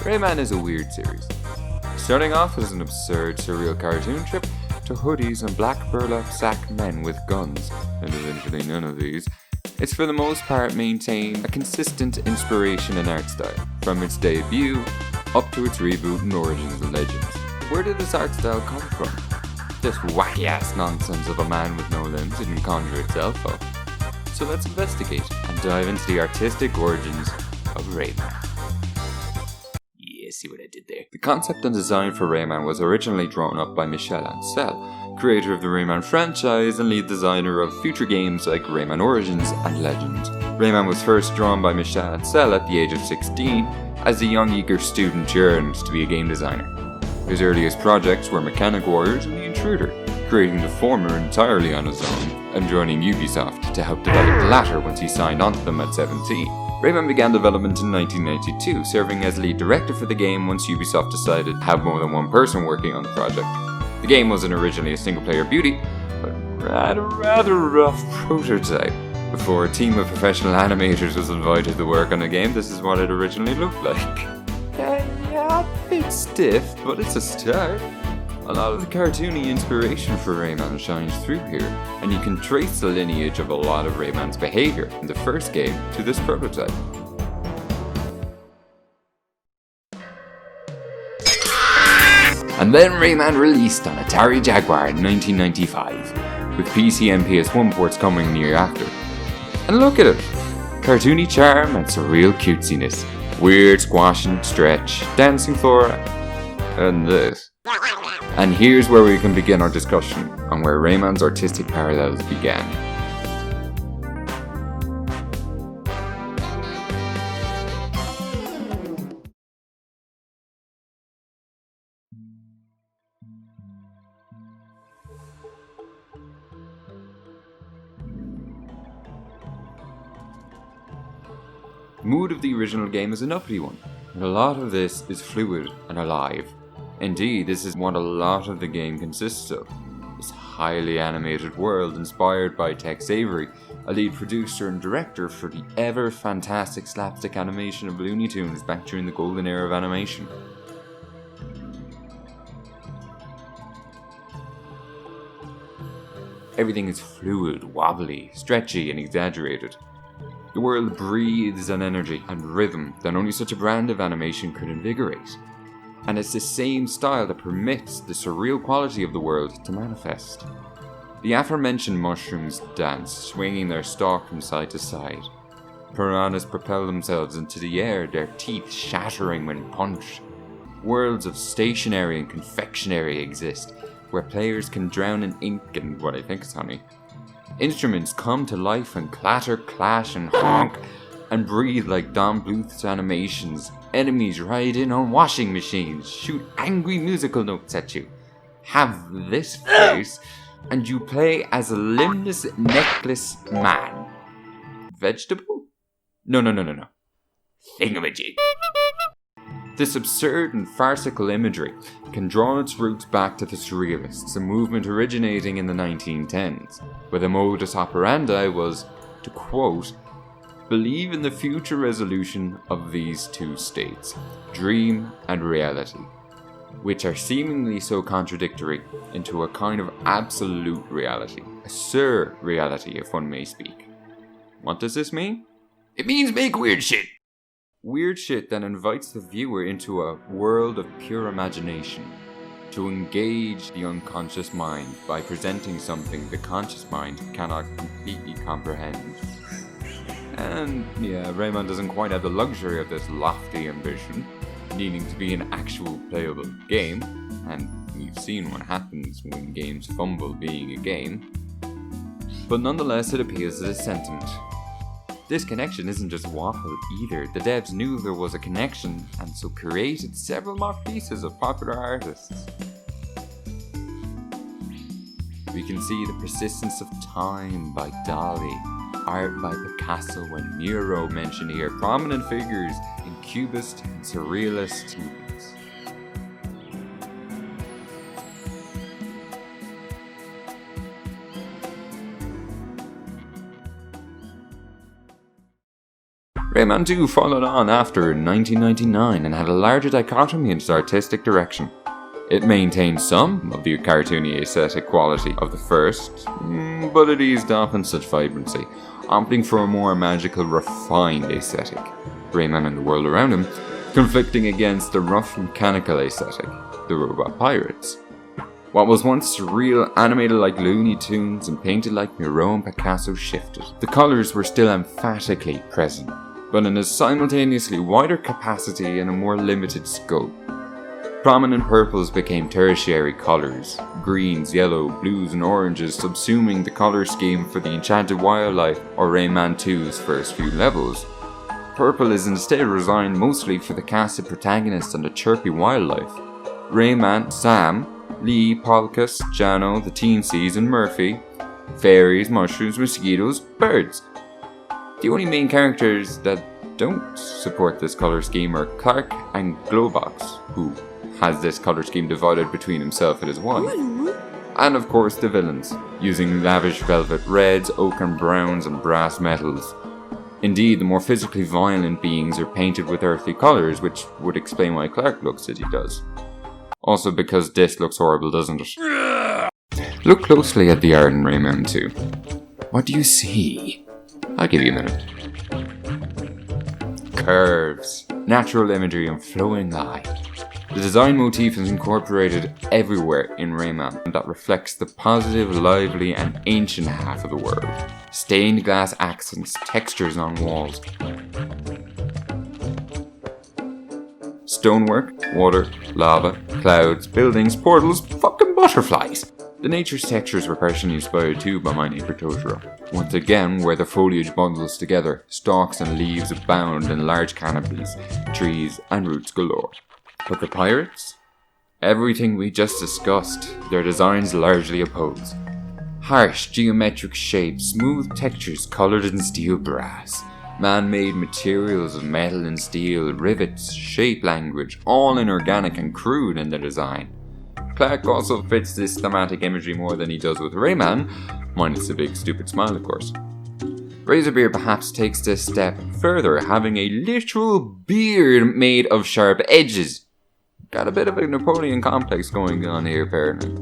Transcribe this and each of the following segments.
Rayman is a weird series. Starting off as an absurd, surreal cartoon trip to hoodies and black burlap sack men with guns, and eventually none of these, it's for the most part maintained a consistent inspiration and art style, from its debut up to its reboot in Origins and Legends. Where did this art style come from? This wacky ass nonsense of a man with no limbs didn't conjure itself up. So let's investigate and dive into the artistic origins of Rayman. Yeah, see what I did there? The concept and design for Rayman was originally drawn up by Michel Ancel, creator of the Rayman franchise and lead designer of future games like Rayman Origins and Legends. Rayman was first drawn by Michel Ancel at the age of 16, as a young eager student yearned to be a game designer. His earliest projects were Mechanic Warriors and The Intruder, creating the former entirely on his own, and joining Ubisoft to help develop the latter once he signed onto them at 17. Rayman began development in 1992, serving as lead director for the game once Ubisoft decided to have more than one person working on the project. The game wasn't originally a single-player beauty, but rather rough prototype. Before a team of professional animators was invited to work on the game, this is what it originally looked like. Yeah, a bit stiff, but it's a start. A lot of the cartoony inspiration for Rayman shines through here, and you can trace the lineage of a lot of Rayman's behaviour in the first game to this prototype. And then Rayman released on Atari Jaguar in 1995, with PC and PS1 ports coming near after. And look at it! Cartoony charm and surreal cutesiness. Weird squash and stretch, dancing floor, and this. And here's where we can begin our discussion on where Rayman's artistic parallels began. The mood of the original game is an uppity one, and a lot of this is fluid and alive. Indeed, this is what a lot of the game consists of. This highly animated world inspired by Tex Avery, a lead producer and director for the ever fantastic slapstick animation of Looney Tunes back during the golden era of animation. Everything is fluid, wobbly, stretchy, and exaggerated. The world breathes an energy and rhythm that only such a brand of animation could invigorate. And it's the same style that permits the surreal quality of the world to manifest. The aforementioned mushrooms dance, swinging their stalk from side to side. Piranhas propel themselves into the air, their teeth shattering when punched. Worlds of stationery and confectionery exist, where players can drown in ink and what I think is honey. Instruments come to life and clatter, clash, and honk, and breathe like Don Bluth's animations. Enemies ride in on washing machines, shoot angry musical notes at you, have this face, and you play as a limbless, necklace man. Vegetable? No. Thingamajig. This absurd and farcical imagery can draw its roots back to the Surrealists, a movement originating in the 1910s, where the modus operandi was, to quote, believe in the future resolution of these two states, dream and reality, which are seemingly so contradictory, into a kind of absolute reality, a surreality if one may speak. What does this mean? It means make weird shit! Weird shit that invites the viewer into a world of pure imagination, to engage the unconscious mind by presenting something the conscious mind cannot completely comprehend. And yeah, Rayman doesn't quite have the luxury of this lofty ambition, needing to be an actual playable game, and we've seen what happens when games fumble being a game, but nonetheless it appeals to this sentiment. This connection isn't just waffle either. The devs knew there was a connection and so created several more pieces of popular artists. We can see the persistence of time by Dali, art by Picasso and Miro mentioned here, prominent figures in Cubist and Surrealist movements. Rayman 2 followed on after in 1999 and had a larger dichotomy in its artistic direction. It maintained some of the cartoony aesthetic quality of the first, but it eased off in such vibrancy, opting for a more magical, refined aesthetic. Rayman and the world around him conflicting against the rough mechanical aesthetic, the robot pirates. What was once surreal, animated like Looney Tunes and painted like Miro and Picasso shifted. The colours were still emphatically present, but in a simultaneously wider capacity and a more limited scope. Prominent purples became tertiary colours, greens, yellow, blues and oranges subsuming the colour scheme for the enchanted wildlife or Rayman 2's first few levels. Purple is instead resigned mostly for the casted protagonist and the chirpy wildlife. Rayman, Sam, Lee, Polkas, Jano, the Teensies and Murphy, fairies, mushrooms, mosquitoes, birds. The only main characters that don't support this colour scheme are Clark and Globox, who has this colour scheme divided between himself and his wife. And of course the villains, using lavish velvet reds, oak and browns and brass metals. Indeed, the more physically violent beings are painted with earthly colours, which would explain why Clark looks as he does. Also because this looks horrible, doesn't it? Look closely at the art in Rayman 2. What do you see? I'll give you a minute. Curves, natural imagery and flowing light. The design motif is incorporated everywhere in Rayman, and that reflects the positive, lively and ancient half of the world. Stained glass accents, textures on walls. Stonework, water, lava, clouds, buildings, portals, fucking butterflies. The nature's textures were partially inspired too by My Neighbor Totoro. Once again, where the foliage bundles together, stalks and leaves abound in large canopies, trees and roots galore. But the pirates? Everything we just discussed, their designs largely oppose. Harsh geometric shapes, smooth textures coloured in steel brass, man-made materials of metal and steel, rivets, shape language, all inorganic and crude in their design. Clark also fits this thematic imagery more than he does with Rayman, minus the big stupid smile of course. Razorbeard perhaps takes this step further, having a literal beard made of sharp edges. Got a bit of a Napoleon complex going on here apparently.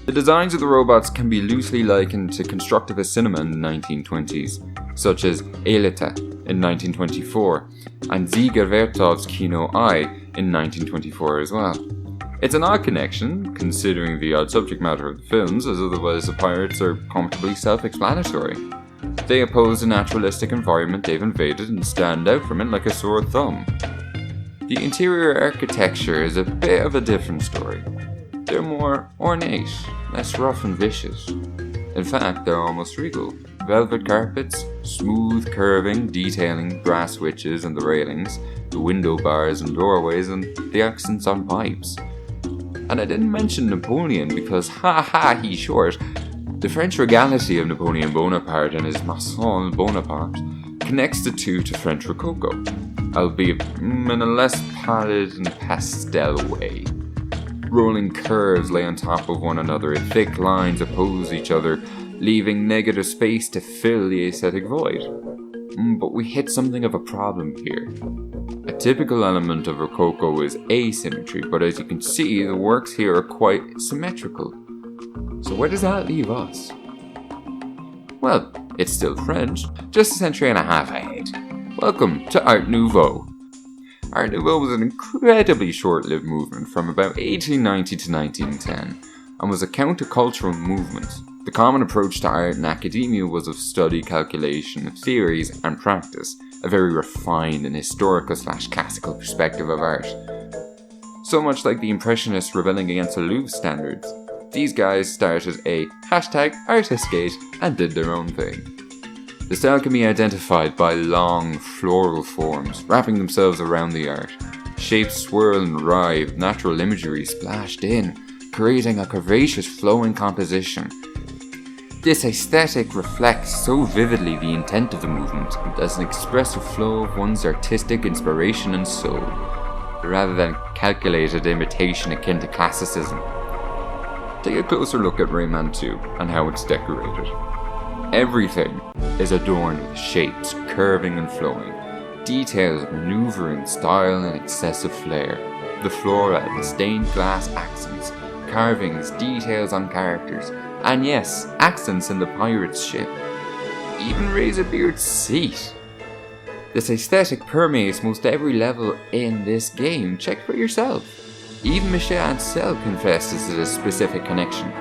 The designs of the robots can be loosely likened to constructivist cinema in the 1920s, such as Elita in 1924 and Ziga Vertov's Kino Eye in 1924 as well. It's an odd connection, considering the odd subject matter of the films, as otherwise the pirates are comfortably self-explanatory. They oppose the naturalistic environment they've invaded and stand out from it like a sore thumb. The interior architecture is a bit of a different story. They're more ornate, less rough and vicious. In fact, they're almost regal. Velvet carpets, smooth curving, detailing brass switches and the railings, the window bars and doorways, and the accents on pipes. And I didn't mention Napoleon because, he's short. The French regality of Napoleon Bonaparte and his Maison Bonaparte connects the two to French Rococo, albeit in a less pallid and pastel way. Rolling curves lay on top of one another, thick lines oppose each other, leaving negative space to fill the aesthetic void. But we hit something of a problem here. A typical element of Rococo is asymmetry, but as you can see, the works here are quite symmetrical. So where does that leave us? Well, it's still French, just a century and a half ahead. Welcome to Art Nouveau. Art Nouveau was an incredibly short-lived movement from about 1890 to 1910, and was a countercultural movement. The common approach to art in academia was of study, calculation, theories, and practice, a very refined and historical/classical perspective of art. So much like the Impressionists rebelling against the Louvre standards, these guys started a #artistgate and did their own thing. The style can be identified by long, floral forms, wrapping themselves around the art. Shapes swirl and writhe, natural imagery splashed in, creating a curvaceous flowing composition. This aesthetic reflects so vividly the intent of the movement as an expressive flow of one's artistic inspiration and soul, rather than calculated imitation akin to classicism. Take a closer look at Rayman 2 and how it's decorated. Everything, is adorned with shapes curving and flowing, details of maneuvering style and excessive flair. The flora, the stained glass accents, carvings, details on characters, and yes, accents in the pirate's ship. Even Razorbeard's seat. This aesthetic permeates most every level in this game. Check for yourself. Even Michel Ancel confesses to this specific connection.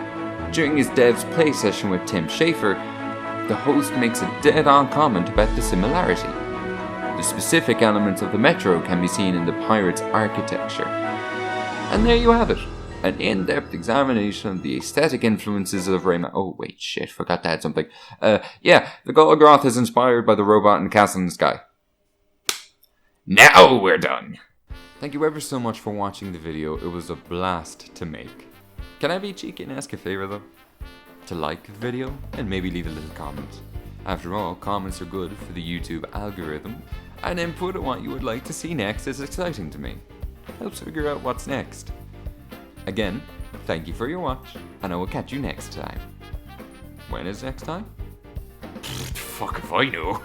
During his dev's play session with Tim Schafer, the host makes a dead-on comment about the similarity. The specific elements of the Metro can be seen in the pirate's architecture. And there you have it. An in-depth examination of the aesthetic influences of Rayman. Oh wait, shit, forgot to add something. Yeah, the Golgoth is inspired by the robot in the castle in the sky. Now we're done! Thank you ever so much for watching the video, it was a blast to make. Can I be cheeky and ask a favour though? To like the video and maybe leave a little comment. After all, comments are good for the YouTube algorithm, and input on what you would like to see next is exciting to me. It helps figure out what's next. Again, thank you for your watch, and I will catch you next time. When is next time? Fuck if I know.